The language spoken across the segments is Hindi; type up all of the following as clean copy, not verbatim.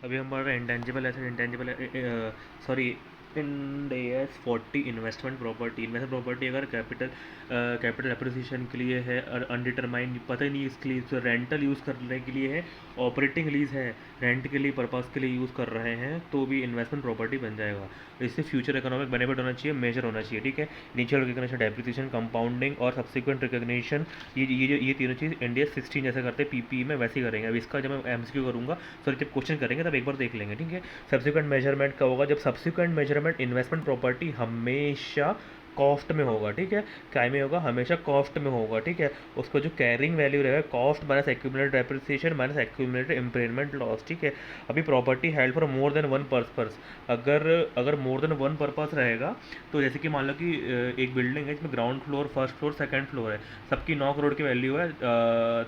अभी हमारा intangible asset intangible sorry end S 40 investment property अगर कैपिटल एप्रिसिएशन के लिए है और अनडिटरमाइंड पता ही नहीं इसके लिए, तो रेंटल यूज़ करने के लिए है, ऑपरेटिंग लीज है, रेंट के लिए पर्पज़ के लिए यूज़ कर रहे हैं, तो भी इन्वेस्टमेंट प्रॉपर्टी बन जाएगा। इससे फ्यूचर इकोनॉमिक बेनिफिट होना चाहिए, मेजर होना चाहिए, ठीक है। इनिशियल रिकग्निशन, डेप्रिसिएशन, कंपाउंडिंग और सब्सिक्वेंट रिकग्निशन, ये तीनों चीज़ इंडिया 16 जैसे करते हैं पीपी में, वैसे ही करेंगे। अब इसका जब मैं एमसीक्यू करूँगा, सॉरी जब क्वेश्चन करेंगे तब एक बार देख लेंगे, ठीक है। सब्सिक्वेंट मेजरमेंट का होगा जब सब्सिक्वेंट मेजरमेंट इन्वेस्टमेंट प्रॉपर्टी हमेशा कॉस्ट में होगा, ठीक है। क्या में होगा? हमेशा कॉस्ट में होगा, ठीक है। उसका जो कैरिंग वैल्यू रहेगा cost minus accumulated depreciation minus accumulated imprisonment loss, ठीक है। अभी property held for more than one purpose, अगर अगर मोर देन वन पर्पस रहेगा, तो जैसे कि मान लो कि एक बिल्डिंग है जिसमें ground floor, first floor, second floor है, सबकी 9 करोड़ की वैल्यू है,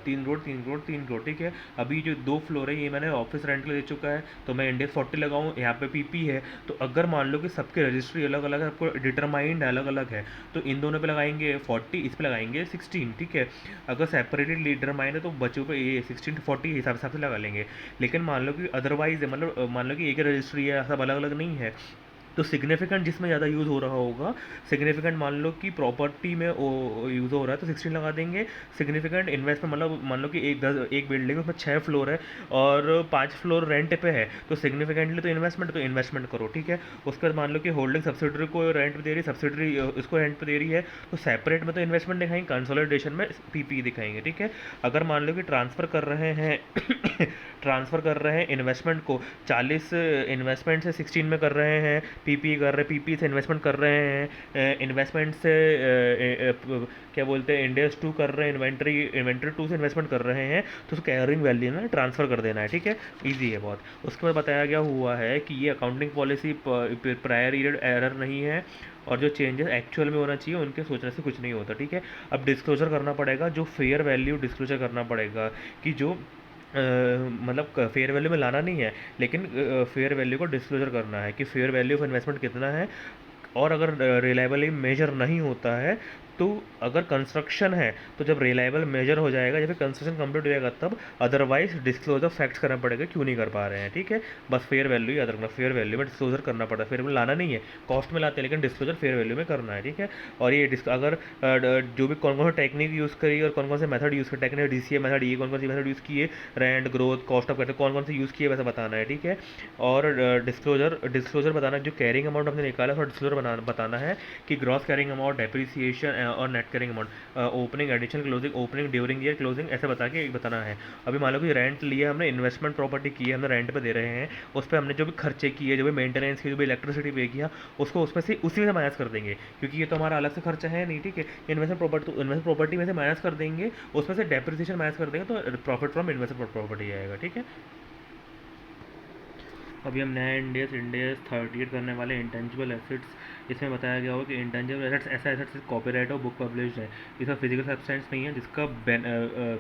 3 करोड़ 3 करोड़ 3 करोड़, ठीक है। अभी जो 2 फ्लोर है ये मैंने ऑफिस रेंट के लिए दे चुका है, तो मैं इंडेक्स 40 लगाऊँ, यहाँ पे पीपी है, तो अगर मान लो कि सबके रजिस्ट्री अलग अलग है, सबको डिटरमाइंड अलग अलग है, तो इन दोनों पे लगाएंगे 40, इस पे लगाएंगे 16, ठीक है। अगर सेपरेटली डिटरमाइंड है तो बच्चों पे ये 16 to 40 हिसाब से लगा लेंगे। लेकिन मान लो कि अदरवाइज है, मतलब मान लो कि एक ही रजिस्ट्री है, सब अलग अलग नहीं है, तो सिग्निफिकेंट जिसमें ज़्यादा यूज़ हो रहा होगा, सिग्निफिकेंट मान लो कि प्रॉपर्टी में यूज़ हो रहा है तो 16 लगा देंगे। सिग्निफिकेंट इन्वेस्टमेंट मतलब मान लो कि एक बिल्डिंग है उसमें 6 फ्लोर है और 5 फ्लोर रेंट पे है, तो सिग्निफिकेंटली तो इन्वेस्टमेंट करो, ठीक है। उसके बाद मान लो कि होल्डिंग सब्सिडरी को रेंट पे दे रही है, सब्सिडरी इसको रेंट पे दे रही है, तो सेपरेट में तो इन्वेस्टमेंट दिखाएंगे, कंसोलिडेशन में पीपी दिखाएंगे, ठीक है। अगर मान लो कि ट्रांसफ़र कर रहे हैं ट्रांसफ़र कर रहे हैं इन्वेस्टमेंट को, 40 इन्वेस्टमेंट से 16 में कर रहे हैं, पीपी कर रहे, पीपी से इन्वेस्टमेंट कर रहे हैं, इन्वेस्टमेंट से क्या बोलते हैं इंडेक्स 2 कर रहे हैं, इन्वेंट्री 2 से इन्वेस्टमेंट कर रहे हैं, तो उसको कैरिंग वैल्यू में ट्रांसफ़र कर देना है, ठीक है। ईजी है बहुत। उसके बाद बताया गया हुआ है कि ये accounting policy prior year error नहीं है, और जो चेंजेस एक्चुअल में होना चाहिए उनके सोचने से कुछ नहीं होता, ठीक है। अब डिस्क्लोजर करना पड़ेगा, जो फेयर वैल्यू डिस्क्लोजर करना पड़ेगा, कि जो मतलब फेयर वैल्यू में लाना नहीं है, लेकिन फेयर वैल्यू को डिस्क्लोजर करना है कि फेयर वैल्यू ऑफ इन्वेस्टमेंट कितना है। और अगर रिलायबली मेजर नहीं होता है, तो अगर कंस्ट्रक्शन है तो जब रिलायबल मेजर हो जाएगा या फिर कंस्ट्रक्शन कंप्लीट हो जाएगा तब, अदरवाइज डिस्क्लोजर फैक्ट्स करना पड़ेगा क्यों नहीं कर पा रहे हैं, ठीक है। बस फेयर वैल्यू याद रखना, फेयर वैल्यू में डिस्क्लोजर करना पड़ता है, फेयर वैल्यू लाना नहीं है, कॉस्ट में लाते हैं लेकिन डिस्क्लोजर फेयर वैल्यू में करना है, ठीक है। और ये अगर जो भी कौन कौन सी टेक्निक यूज़ करी और कौन कौन से मेथड यूज़ करी, टेक्निक डीसीए मेथड, ये कौन कौन सी मेथड यूज़ किए, rent growth cost of capital कौन कौन से यूज़ किए, वैसा बताना है, ठीक है। और डिस्क्लोजर बताना, जो कैरिंग अमाउंट हमने निकाला है डिस्क्लोजर बताना है कि ग्रॉस कैरिंग अमाउंट, डेप्रिसिएशन और net carrying amount, opening, additional, closing, opening, during year, closing, ऐसे बता के बताना है। अभी मान लो कि रेंट लिया हमने, इन्वेस्टमेंट प्रॉपर्टी की है, हमने रेंट पे दे रहे हैं, उस पर हमने जो भी खर्चे किए, जो भी मेंटेनेंस की, जो भी इलेक्ट्रिसिटी पे किया, उसको उसमें से उसी में से माइनस कर देंगे, क्योंकि ये तो हमारा अलग से खर्चा है नहीं, ठीक है। इन्वेस्टमेंट प्रॉपर्टी में से माइनस कर देंगे, उसमें से डेप्रिसिएशन माइनस कर देंगे, तो प्रॉफिट फ्रॉम इन्वेस्टमेंट प्रॉपर्टी आएगा, ठीक है। अभी हम नया इंडेस 38 करने वाले इंटेंजिबल एसेट्स। इसमें बताया गया हो कि इंटेंजिबल एसेट्स ऐसा एसेट्स कॉपीराइट और बुक पब्लिश है, इसका फिजिकल सब्सटेंस नहीं है, जिसका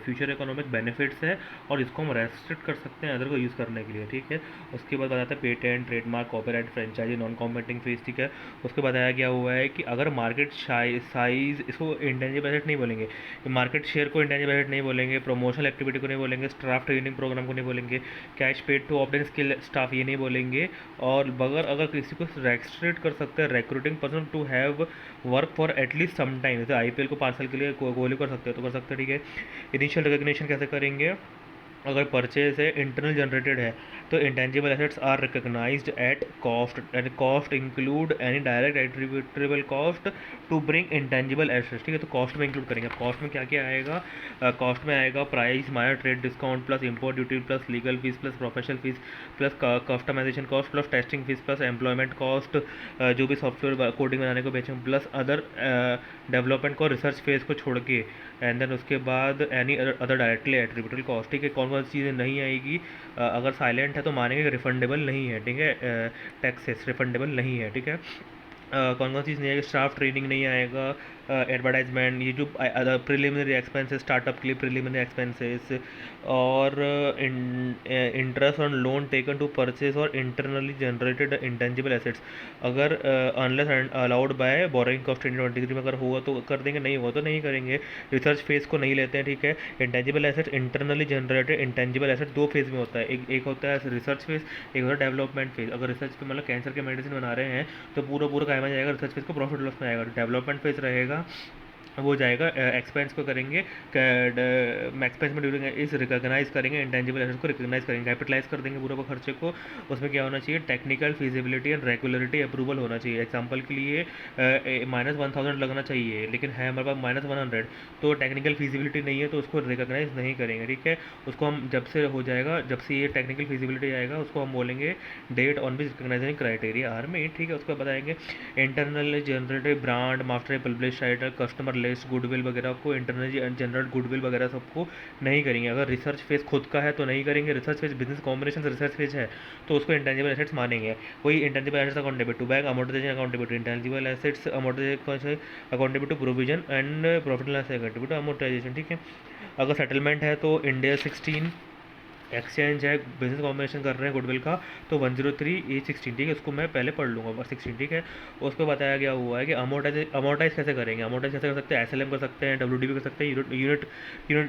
फ्यूचर इकोनॉमिक बेनिफिट्स है, और इसको हम रेस्ट्रिक्ट कर सकते हैं अदर को यूज़ करने के लिए, ठीक है। उसके बाद बताता है patent, trademark, copyright, franchisee, non competing fees, ठीक है। उसके बताया गया हुआ है कि अगर मार्केट साइज, इसको इंटेंजिबल एसेट नहीं बोलेंगे, मार्केट शेयर को इंटेंजिबल एसेट नहीं बोलेंगे, प्रमोशनल एक्टिविटी को नहीं बोलेंगे, स्टाफ ट्रेनिंग प्रोग्राम को नहीं बोलेंगे, cash paid to obtain skill staff ये नहीं बोलेंगे। और बगैर अगर किसी को रेस्ट्रिक्ट कर सकते हैं, recruiting person to have work for at least some time, जैसे आईपीएल को 5 साल के लिए गोली कर सकते हैं तो कर सकते हैं, ठीक है। इनिशियल रिकग्निशन कैसे करेंगे? अगर परचेज है इंटरनल जनरेटेड है, तो intangible assets are recognised at cost, and cost include any direct attributable cost to bring intangible assets, ठीक है। तो कॉस्ट में इंक्लूड करेंगे। कॉस्ट में क्या क्या आएगा? कॉस्ट में आएगा प्राइस मायर trade discount plus import duty plus legal fees plus professional fees plus customisation cost plus testing fees plus employment cost, जो भी सॉफ्टवेयर कोडिंग बनाने को बेचें, प्लस अदर डेवलपमेंट को, रिसर्च फेज को छोड़ के, एंड देन उसके बाद any other directly attributable cost, ठीक है। कौन कौन सी चीज़ें नहीं आएगी? अगर साइलेंट है तो मानेंगे कि रिफंडेबल नहीं है, ठीक है, टैक्सेस रिफंडेबल नहीं है, ठीक है। कौन कौन चीज़ नहीं आएगी? स्टाफ ट्रेनिंग नहीं आएगा, एडवर्टाइजमेंट, ये जो अदर प्रिलिमिनरी एक्सपेंसेस, स्टार्टअप के लिए प्रिलिमिनरी एक्सपेंसेस, और interest on loan taken to purchase और इंटरनली जनरेटेड इंटेंजिबल एसेट्स, अगर unless allowed by borrowing cost 2023 में अगर हुआ तो कर देंगे, नहीं हुआ तो नहीं करेंगे। रिसर्च फेज को नहीं लेते हैं, ठीक है। Intangible assets, internally generated intangible asset दो फेज में होता है, एक होता है रिसर्च फेज, एक होता है डेवलपमेंट फेज। अगर रिसर्च पे मतलब कैंसर के मेडिसिन बना रहे हैं तो पूरा पूरा काय में जाएगा, रिसर्च फेज को प्रॉफिट लॉस में आएगा। डेवलपमेंट फेज रहेगा, वो जाएगा एक्सपेंस को करेंगे, एक्सपेंस में ड्यूरिंग इस रिकॉग्नाइज करेंगे, इंटेंजिबल एसेट्स को रिकॉग्नाइज करेंगे, कैपिटलाइज कर देंगे पूरा खर्चे को। उसमें क्या होना चाहिए, technical feasibility and regularity approval होना चाहिए। एग्जांपल के लिए -1000 लगना चाहिए, लेकिन है हमारे पास -100, तो टेक्निकल फिजिबिलिटी नहीं है तो उसको रिकॉग्नाइज नहीं करेंगे, ठीक है। उसको हम जब से हो जाएगा, जब से ये टेक्निकल फिजिबिलिटी आएगा, उसको हम बोलेंगे date on which recognising criteria are में, ठीक है। उसको बताएंगे internal generated brand, master publish title, customer list, goodwill वगैरह को, इंटरनल जनरल गुडविल वगैरह सबको नहीं करेंगे। अगर रिसर्च फेज खुद का है तो नहीं करेंगे, research phase business combination research phase है तो उसको इंटेंजिबल एसेट्स मानेंगे। वही intangible assets accountable to bank, amortisation accountable, intangible assets amortisation accountable to provision and profit and loss accountable to amortisation, ठीक है। अगर सेटलमेंट है तो इंडिया 16, एक्सचेंज है, बिजनेस कॉम्बिनेशन कर रहे हैं गुडविल का तो 103(a)(16, ठीक है। उसको मैं पहले पढ़ लूँगा 16, ठीक है। उसको बताया गया हुआ है कि अमोर्टाइज कैसे करेंगे, अमोर्टाइज कैसे कर सकते हैं, एसएलएम कर सकते हैं, डब्ल्यूडीबी कर सकते हैं,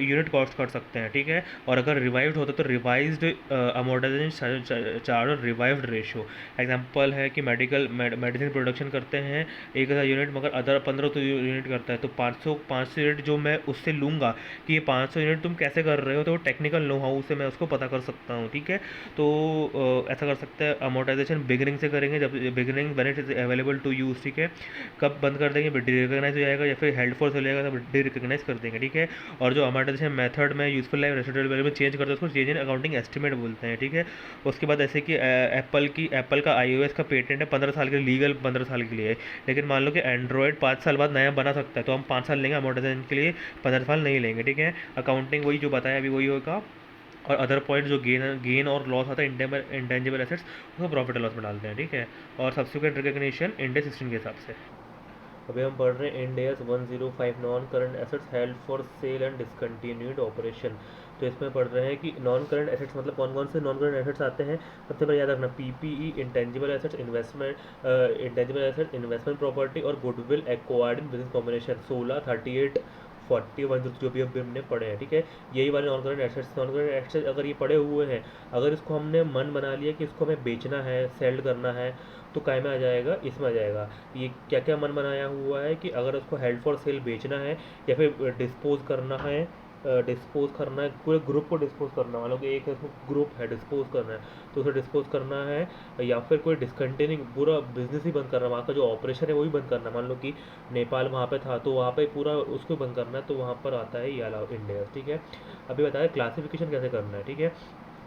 यूनिट कॉस्ट कर सकते हैं, ठीक है। और अगर रिवाइव्ड होता तो रिवाइज्ड अमोर्टाइजेशन चार्ज और रिवाइव्ड रेशियो। एग्जाम्पल है कि मेडिसिन प्रोडक्शन करते हैं 1000 यूनिट, मगर अदर 1500 यूनिट करता है तो 500 यूनिट जो मैं उससे लूँगा कि ये 500 यूनिट तुम कैसे कर रहे हो, तो टेक्निकल नो हाउ से मैं उसको पता कर सकता हूँ, ठीक है। तो ऐसा कर सकते हैं। अमोर्टाइजेशन बिगिनिंग से करेंगे, जब beginning when it is available to use, ठीक है। कब बंद कर देंगे, डी रिकॉग्नाइज हो जाएगा या फिर हेल्ड फॉर हो जाएगा तब डी रिकॉग्नाइज कर देंगे, ठीक है। और जो अमोर्टाइजेशन मेथड में यूजफुल लाइफ रेसिडुअल वैल्यू में चेंज करते हैं उसको चेंज इन अकाउंटिंग एस्टिमेट बोलते हैं, ठीक है। उसके बाद ऐसे कि एप्पल का iOS का पेटेंट है 15 साल के लिए, लीगल 15 साल के लिए है, लेकिन मान लो कि एंड्रॉयड 5 साल बाद नया बना सकता है तो हम 5 साल लेंगे, अमोर्टाइजेशन के लिए 15 साल नहीं लेंगे, ठीक है। अकाउंटिंग वही जो बताया अभी वही होगा। और अदर पॉइंट जो गेन और लॉस आता है इंटेंजिबल एसेट्स, उसको प्रॉफिट एंड लॉस में डालते हैं, ठीक है। और सब्सिक्वेंट रिकॉग्निशन इंडेक्स 16 के हिसाब से। अभी हम पढ़ रहे हैं Ind AS 105 non current assets held for sale and discontinued operation. तो इसमें पढ़ रहे हैं कि नॉन करंट एसेट्स मतलब कौन कौन से नॉन करंट एसेट्स आते हैं। सबसे पहले याद रखना PPE intangible assets, intangible assets, investment property और goodwill acquired in business combination 16, 38, 41 जो भी अभी हमने पढ़े हैं, ठीक है। यही वाले non current assets, non current assets अगर ये पढ़े हुए हैं, अगर इसको हमने मन बना लिया कि इसको हमें बेचना है, सेल करना है, तो काय में आ जाएगा, इसमें आ जाएगा। ये क्या क्या मन बनाया हुआ है कि अगर उसको हेल्ड फॉर सेल बेचना है या फिर डिस्पोज करना है, डिस्पोज करना है, पूरे ग्रुप को डिस्पोज करना है, मान लो कि एक इसमें ग्रुप है डिस्पोज करना है तो उसे डिस्पोज करना है, या फिर कोई डिसकंटिन्यूइंग पूरा बिजनेस ही बंद करना है, वहाँ का जो ऑपरेशन है वो भी बंद करना है। मान लो कि नेपाल वहाँ पे था तो वहाँ पे पूरा उसको बंद करना है, तो वहाँ पर आता है ये अलाउ इंडिया, ठीक है। अभी बताया क्लासिफिकेशन कैसे करना है, ठीक है।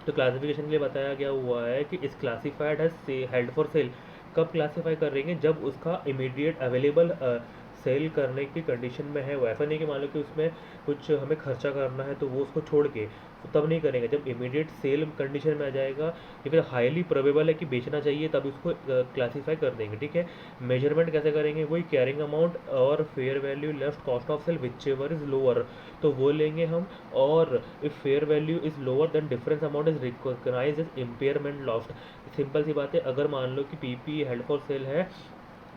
तो क्लासिफिकेशन के लिए बताया गया हुआ है कि इस क्लासिफाइड है हेल्ड फॉर सेल। कब क्लासीफाई करेंगे, जब उसका इमीडिएट अवेलेबल सेल करने की कंडीशन में है। वो ऐसा नहीं कि मान लो कि उसमें कुछ हमें खर्चा करना है तो वो उसको छोड़ के तब नहीं करेंगे, जब इमीडिएट सेल कंडीशन में आ जाएगा या फिर हाईली प्रोबेबल है कि बेचना चाहिए तब उसको क्लासीफाई कर देंगे, ठीक है। मेजरमेंट कैसे करेंगे, वही कैरिंग अमाउंट और fair value left cost of sale whichever is lower, तो वो लेंगे हम। और if fair value is lower then difference amount is recognise as impairment lost. Simple सी बात है, अगर मान लो कि पीपी हेल्ड फॉर सेल है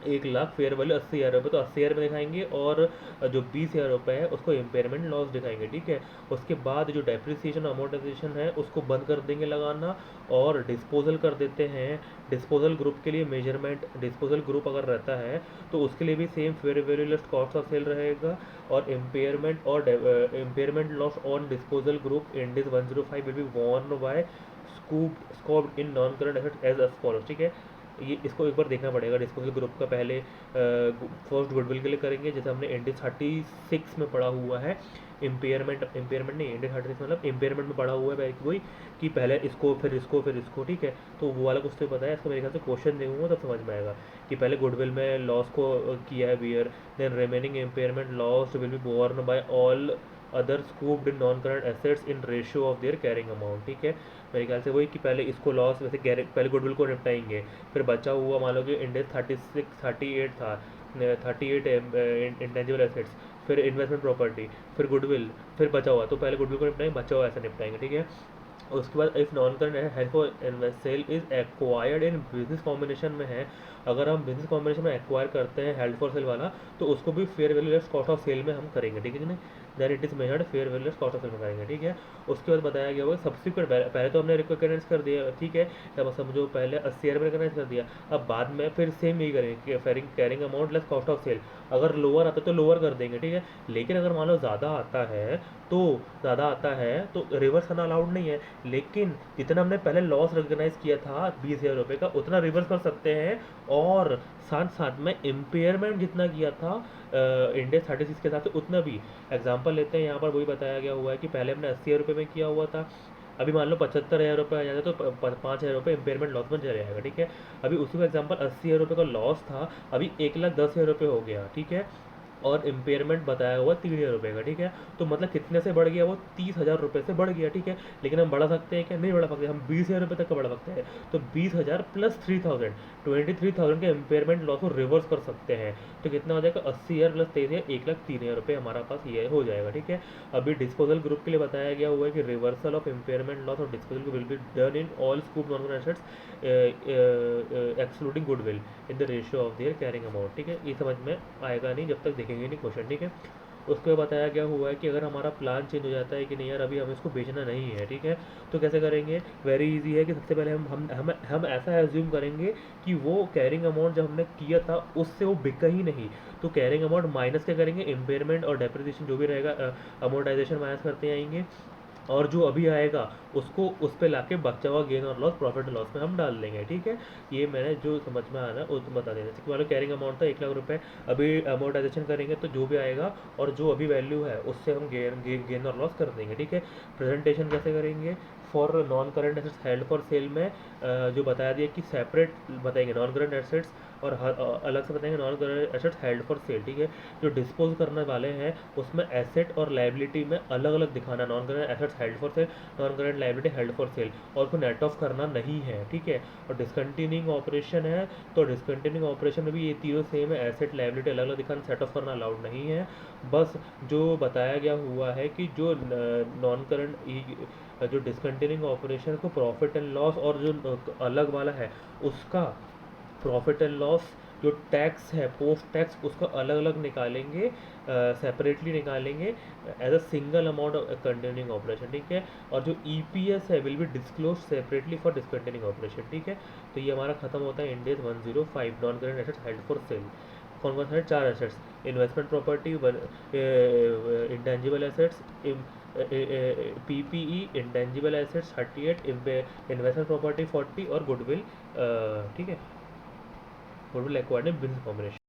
1 लाख, फेयर वैल्यू 80,000 रुपये, तो 80,000 में दिखाएंगे, और जो 20,000 रुपये है उसको इम्पेयरमेंट लॉस दिखाएंगे, ठीक है। उसके बाद जो डेप्रिसिएशन अमोर्टाइजेशन है उसको बंद कर देंगे लगाना, और डिस्पोजल कर देते हैं। डिस्पोजल ग्रुप के लिए मेजरमेंट, डिस्पोजल ग्रुप अगर रहता है तो उसके लिए भी same fair value less cost of sale रहेगा, और impairment loss on disposal group Ind AS 105 will be worn by scoped in non current asset as a follow, ठीक है। ये इसको एक बार देखना पड़ेगा। डिस्पोजल ग्रुप का पहले फर्स्ट गुडविल के लिए करेंगे, जैसे हमने इंडी 36 में पढ़ा हुआ है। इम्पेयरमेंट नहीं, इंडी 36 मतलब इम्पेयरमेंट में पढ़ा हुआ है वही कि पहले इसको फिर इसको फिर इसको, ठीक है। तो वो वाला कुछ तो पता है, इसको मेरे ख्याल से क्वेश्चन देखूंगा तब समझ में आएगा कि पहले गुडविल में लॉस को किया है bear, then remaining impairment loss will be borne by all other scoped in non current assets in ratio of their carrying amount, ठीक है। मेरे ख्याल से वही कि पहले इसको लॉस वैसे पहले गुडविल को निपटाएंगे, फिर बचा हुआ मान लो कि इंडेक्स 36 38 था, 38 इंटेंजिबल एसेट्स, फिर इन्वेस्टमेंट प्रॉपर्टी, फिर गुडविल, फिर बचा हुआ, तो पहले गुडविल को निपटाएंगे, बचा हुआ ऐसा निपटाएंगे, ठीक है। उसके बाद if non current help for sale is acquired in business combination में है, अगर हम बिजनेस कॉम्बिनेशन में एक्वायर करते हैं हेल्प फॉर सेल वाला, तो उसको भी fair value less cost of sale में हम करेंगे, ठीक है कि नहीं, then it is measured fair value less cost of sale में करेंगे, ठीक है। उसके बाद बताया गया होगा सब्सिक्वेंट, पहले तो हमने रिकॉग्नाइज कर दिया, ठीक है, तब समझो पहले 80,000 में रिकॉग्नाइज कर दिया, अब बाद में फिर सेम यही करेंगे, फेरिंग carrying amount less cost of sale, अगर लोअर आता है तो लोअर कर देंगे, ठीक है। लेकिन अगर मान लो ज़्यादा आता है तो रिवर्स करना अलाउड नहीं है, लेकिन जितना हमने पहले लॉस रिकॉग्नाइज किया था 20,000 रुपये का, उतना रिवर्स कर सकते हैं, और साथ साथ में इम्पेयरमेंट जितना किया था इंडेक्स 36 के हिसाब से उतना भी। एग्जांपल लेते हैं, यहाँ पर वही बताया गया हुआ है कि पहले हमने 80,000 रुपये में किया हुआ था, अभी मान लो 75,000 रुपये आ जाता तो 5,000 रुपये इम्पेयरमेंट लॉस में चला जाएगा, ठीक है। अभी उसी का एग्जांपल 80,000 रुपये का लॉस था, अभी 1,10,000 रुपये हो गया, ठीक है, और इम्पेयरमेंट बताया हुआ 3,000 रुपये का, ठीक है। तो मतलब कितने से बढ़ गया, वो 30,000 रुपये से बढ़ गया, ठीक है। लेकिन हम बढ़ा सकते हैं क्या, नहीं बढ़ा सकते, हम 20,000 रुपये तक का बढ़ा सकते हैं, तो 20,000 प्लस 3,000, 23,000 के इम्पेयरमेंट लॉस को रिवर्स कर सकते हैं, तो कितना हो जाएगा, 80,000 प्लस 23,000, 1,03,000 रुपये हमारा पास ये हो जाएगा, ठीक है। अभी डिस्पोजल ग्रुप के लिए बताया गया हुआ है कि रिवर्सल ऑफ इम्पेयरमेंट लॉस और disposal will be done in all scoop non assets excluding goodwill in the ratio of their carrying amount, ठीक है। ये समझ में आएगा नहीं जब तक देखेंगे नहीं क्वेश्चन, ठीक है। उसके बाद बताया गया हुआ है कि अगर हमारा प्लान चेंज हो जाता है कि नहीं यार अभी हमें इसको बेचना नहीं है, ठीक है, तो कैसे करेंगे, वेरी इजी है कि सबसे पहले हम ऐसा एज्यूम करेंगे कि वो कैरिंग अमाउंट जब हमने किया था उससे वो बिका ही नहीं, तो कैरिंग अमाउंट माइनस क्या करेंगे, इम्पेयरमेंट और डेप्रिसिएशन जो भी रहेगा, अमोर्टाइजेशन माइनस करते आएंगे, और जो अभी आएगा उसको उस पर ला के बचा हुआ गेन और लॉस प्रॉफिट एंड लॉस में हम डाल देंगे, ठीक है। ये मैंने जो समझ में आना वो तो बता देना, जैसे मान लो कैरिंग अमाउंट था 1,00,000 रुपये, अभी अमोर्टाइजेशन करेंगे तो जो भी आएगा और जो अभी वैल्यू है उससे हम गेन और लॉस कर देंगे, ठीक है। प्रेजेंटेशन कैसे करेंगे, for non current assets held for cell में जो बताया दिया कि सेपरेट बताएंगे नॉन करंट एसेट्स, और अलग से बताएंगे non current assets held for cell, ठीक है। जो डिस्पोज करने वाले हैं उसमें एसेट और लाइबिलिटी में अलग अलग दिखाना, non current assets held for cell, non current liability held for cell, और उसको नेट ऑफ करना नहीं है, ठीक है। और डिसकंटिन्यूइंग ऑपरेशन है तो डिसकंटिन्यूइंग ऑपरेशन में भी ये तीनों सेम है, एसेट लाइबिलिटी अलग अलग दिखाना, सेट ऑफ करना अलाउड नहीं है। बस जो बताया गया हुआ है कि जो नॉन करंट जो डिसकंटिन्यूइंग ऑपरेशन को प्रॉफिट एंड लॉस, और जो अलग वाला है उसका प्रॉफिट एंड लॉस जो टैक्स है पोस्ट टैक्स उसको अलग अलग निकालेंगे, सेपरेटली निकालेंगे as a single amount of continuing operation, ठीक है। और जो ईपीएस है will be disclose separately for discontinuing operation, ठीक है। तो ये हमारा खत्म होता है Ind AS 105 non current assets held for sale. कौन कौन से 4 assets, investment property, intangible assets, PPE, intangible assets 38, investment property 40 और गुडविल, ठीक है, goodwill acquired in business combination.